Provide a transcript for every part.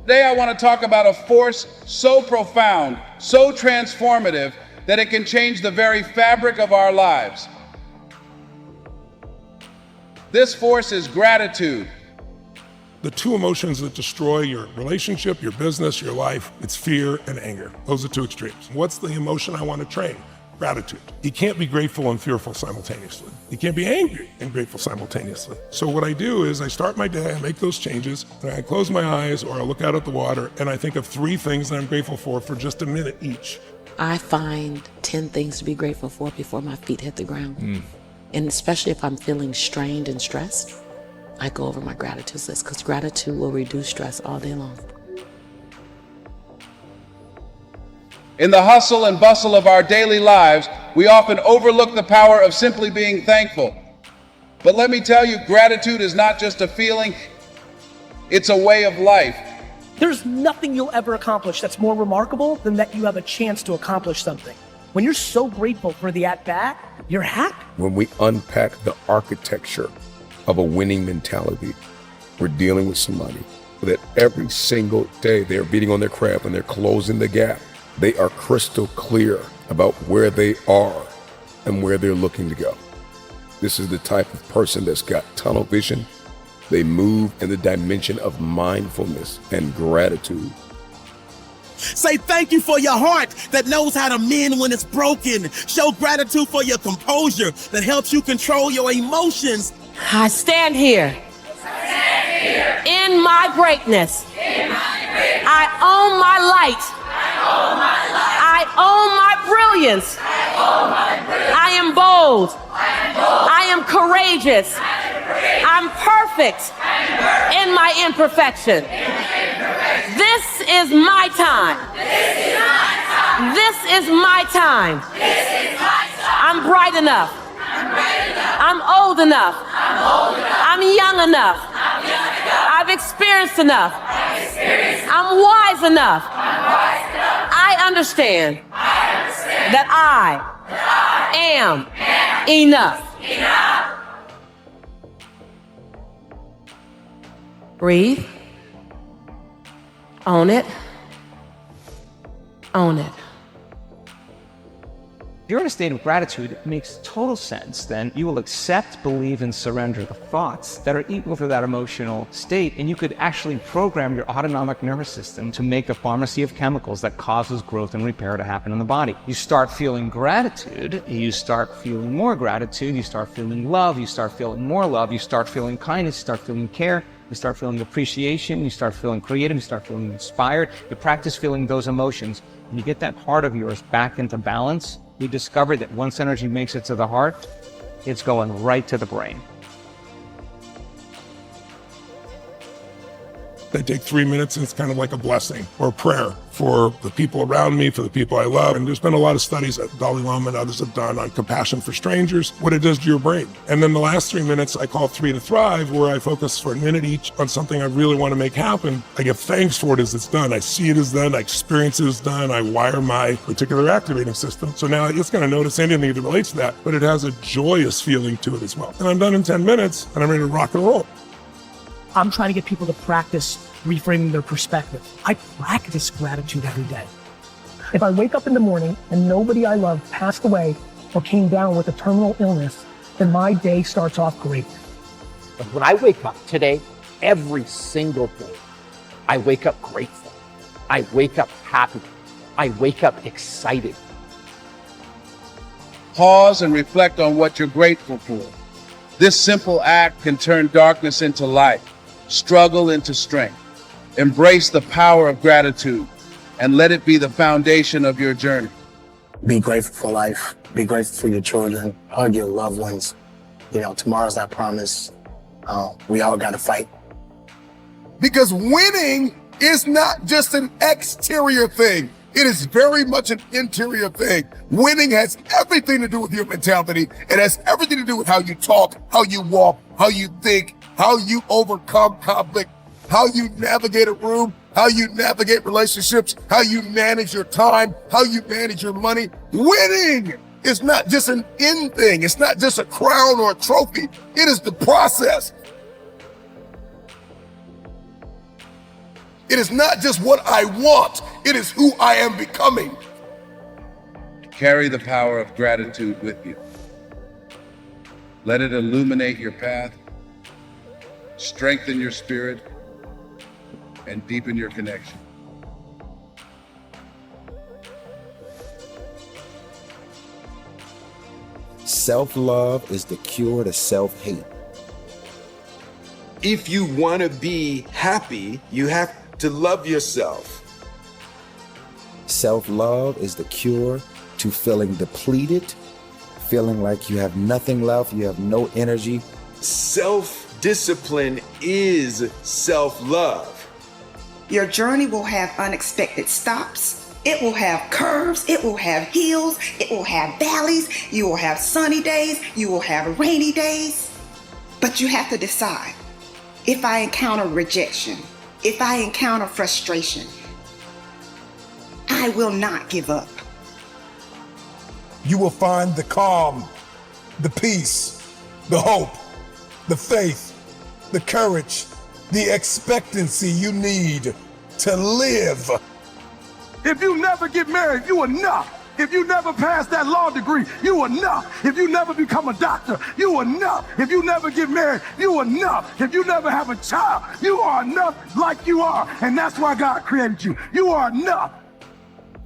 Today I want to talk about a force so profound, so transformative, that it can change the very fabric of our lives. This force is gratitude. The two emotions that destroy your relationship, your business, your life, it's fear and anger. Those are two extremes. What's the emotion I want to train? Gratitude. You can't be grateful and fearful simultaneously. You can't be angry and grateful simultaneously. So what I do is I start my day, I make those changes, and I close my eyes or I look out at the water and I think of 3 things that I'm grateful for just a minute each. I find 10 things to be grateful for before my feet hit the ground. And especially if I'm feeling strained and stressed, I go over my gratitude list because gratitude will reduce stress all day long. In the hustle and bustle of our daily lives, we often overlook the power of simply being thankful. But let me tell you, gratitude is not just a feeling, it's a way of life. There's nothing you'll ever accomplish that's more remarkable than that you have a chance to accomplish something. When you're so grateful for the at-bat, you're happy. When we unpack the architecture of a winning mentality, we're dealing with somebody that every single day they're beating on their craft and they're closing the gap. They are crystal clear about where they are and where they're looking to go. This is the type of person that's got tunnel vision. They move in the dimension of mindfulness and gratitude. Say thank you for your heart that knows how to mend when it's broken. Show gratitude for your composure that helps you control your emotions. I stand here in my greatness. I own my light. I own my brilliance. I am bold. I am courageous. I'm perfect in my imperfection. This is my time. This is my time. I'm bright enough. I'm old enough. I'm young enough. I've experienced enough. I'm wise enough. I understand that I am enough. Breathe. Own it. Own it. If you're in a state of gratitude, it makes total sense. Then you will accept, believe, and surrender the thoughts that are equal to that emotional state, and you could actually program your autonomic nervous system to make a pharmacy of chemicals that causes growth and repair to happen in the body. You start feeling gratitude, you start feeling more gratitude, you start feeling love, you start feeling more love, you start feeling kindness, you start feeling care, you start feeling appreciation, you start feeling creative, you start feeling inspired. You practice feeling those emotions, and you get that heart of yours back into balance. We discovered that once energy makes it to the heart, it's going right to the brain. They take 3 minutes and it's kind of like a blessing or a prayer for the people around me, for the people I love. And there's been a lot of studies that Dalai Lama and others have done on compassion for strangers, what it does to your brain. And then the last 3 minutes I call 3 to Thrive, where I focus for a minute each on something I really want to make happen. I give thanks for it as it's done. I see it as done. I experience it as done. I wire my particular activating system. So now it's going to notice anything that relates to that, but it has a joyous feeling to it as well. And I'm done in 10 minutes and I'm ready to rock and roll. I'm trying to get people to practice reframing their perspective. I practice gratitude every day. If I wake up in the morning and nobody I love passed away or came down with a terminal illness, then my day starts off great. But when I wake up today, every single day, I wake up grateful. I wake up happy. I wake up excited. Pause and reflect on what you're grateful for. This simple act can turn darkness into light, struggle into strength. Embrace the power of gratitude and let it be the foundation of your journey. Be grateful for life. Be grateful for your children. Hug your loved ones. Tomorrow's not promised. We all got to fight. Because winning is not just an exterior thing. It is very much an interior thing. Winning has everything to do with your mentality. It has everything to do with how you talk, how you walk, how you think, how you overcome conflict, how you navigate a room, how you navigate relationships, how you manage your time, how you manage your money. Winning is not just an end thing. It's not just a crown or a trophy. It is the process. It is not just what I want, it is who I am becoming. Carry the power of gratitude with you. Let it illuminate your path, strengthen your spirit, and deepen your connection. Self-love is the cure to self-hate. If you want to be happy, you have to love yourself. Self-love is the cure to feeling depleted, feeling like you have nothing left, you have no energy. Self-discipline is self-love. Your journey will have unexpected stops. It will have curves, it will have hills, it will have valleys, you will have sunny days, you will have rainy days. But you have to decide, if I encounter rejection, if I encounter frustration, I will not give up. You will find the calm, the peace, the hope, the faith, the courage, the expectancy you need to live. If you never get married, you enough. If you never pass that law degree, you enough. If you never become a doctor, you enough. If you never get married, you enough. If you never have a child, you are enough like you are. And that's why God created you. You are enough.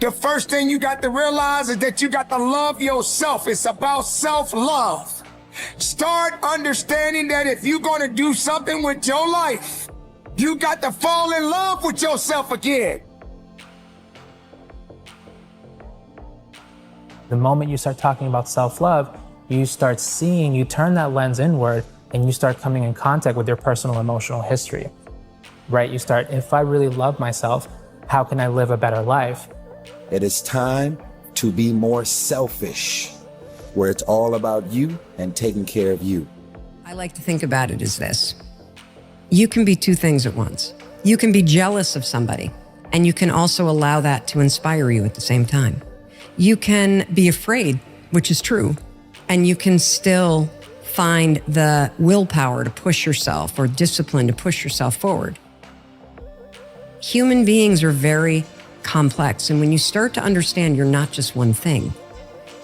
The first thing you got to realize is that you got to love yourself. It's about self-love. Start understanding that if you're going to do something with your life, you got to fall in love with yourself again. The moment you start talking about self-love, you start seeing, you turn that lens inward and you start coming in contact with your personal emotional history, right? You start, if I really love myself, how can I live a better life? It is time to be more selfish, where it's all about you and taking care of you. I like to think about it as this. You can be two things at once. You can be jealous of somebody, and you can also allow that to inspire you at the same time. You can be afraid, which is true, and you can still find the willpower to push yourself or discipline to push yourself forward. Human beings are very complex, and when you start to understand you're not just one thing,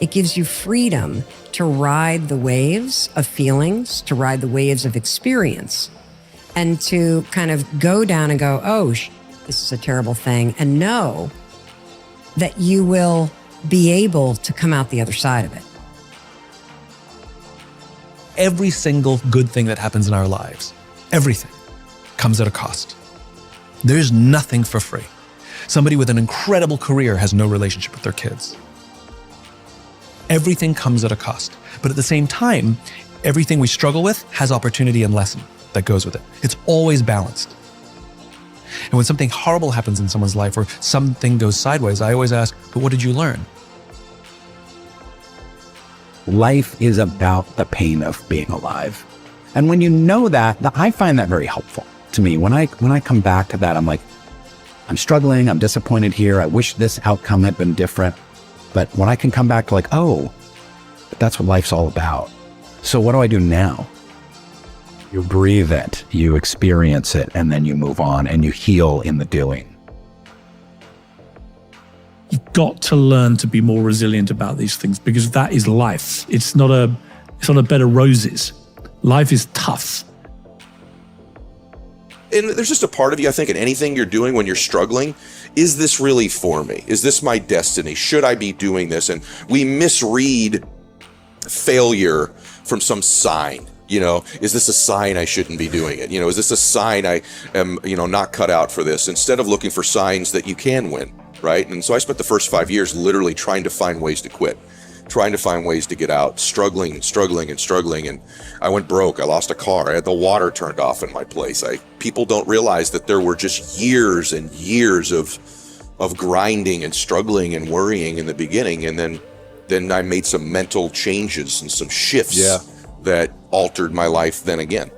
it gives you freedom to ride the waves of feelings, to ride the waves of experience, and to kind of go down and go, oh, this is a terrible thing, and know that you will be able to come out the other side of it. Every single good thing that happens in our lives, everything, comes at a cost. There's nothing for free. Somebody with an incredible career has no relationship with their kids. Everything comes at a cost. But at the same time, everything we struggle with has opportunity and lesson that goes with it. It's always balanced. And when something horrible happens in someone's life or something goes sideways, I always ask, but what did you learn? Life is about the pain of being alive. And when you know that, I find that very helpful to me. When I come back to that, I'm like, I'm struggling, I'm disappointed here, I wish this outcome had been different. But when I can come back to like, oh, that's what life's all about. So what do I do now? You breathe it, you experience it, and then you move on and you heal in the doing. You've got to learn to be more resilient about these things because that is life. It's not a bed of roses. Life is tough. And there's just a part of you, I think, in anything you're doing when you're struggling, is this really for me? Is this my destiny? Should I be doing this? And we misread failure from some sign. You know, is this a sign I shouldn't be doing it? You know, is this a sign I am, not cut out for this? Instead of looking for signs that you can win, right? And so I spent the first 5 years literally trying to find ways to quit, trying to find ways to get out, struggling. And I went broke. I lost a car. I had the water turned off in my place. People don't realize that there were just years and years of grinding and struggling and worrying in the beginning. And then I made some mental changes and some shifts that altered my life then again.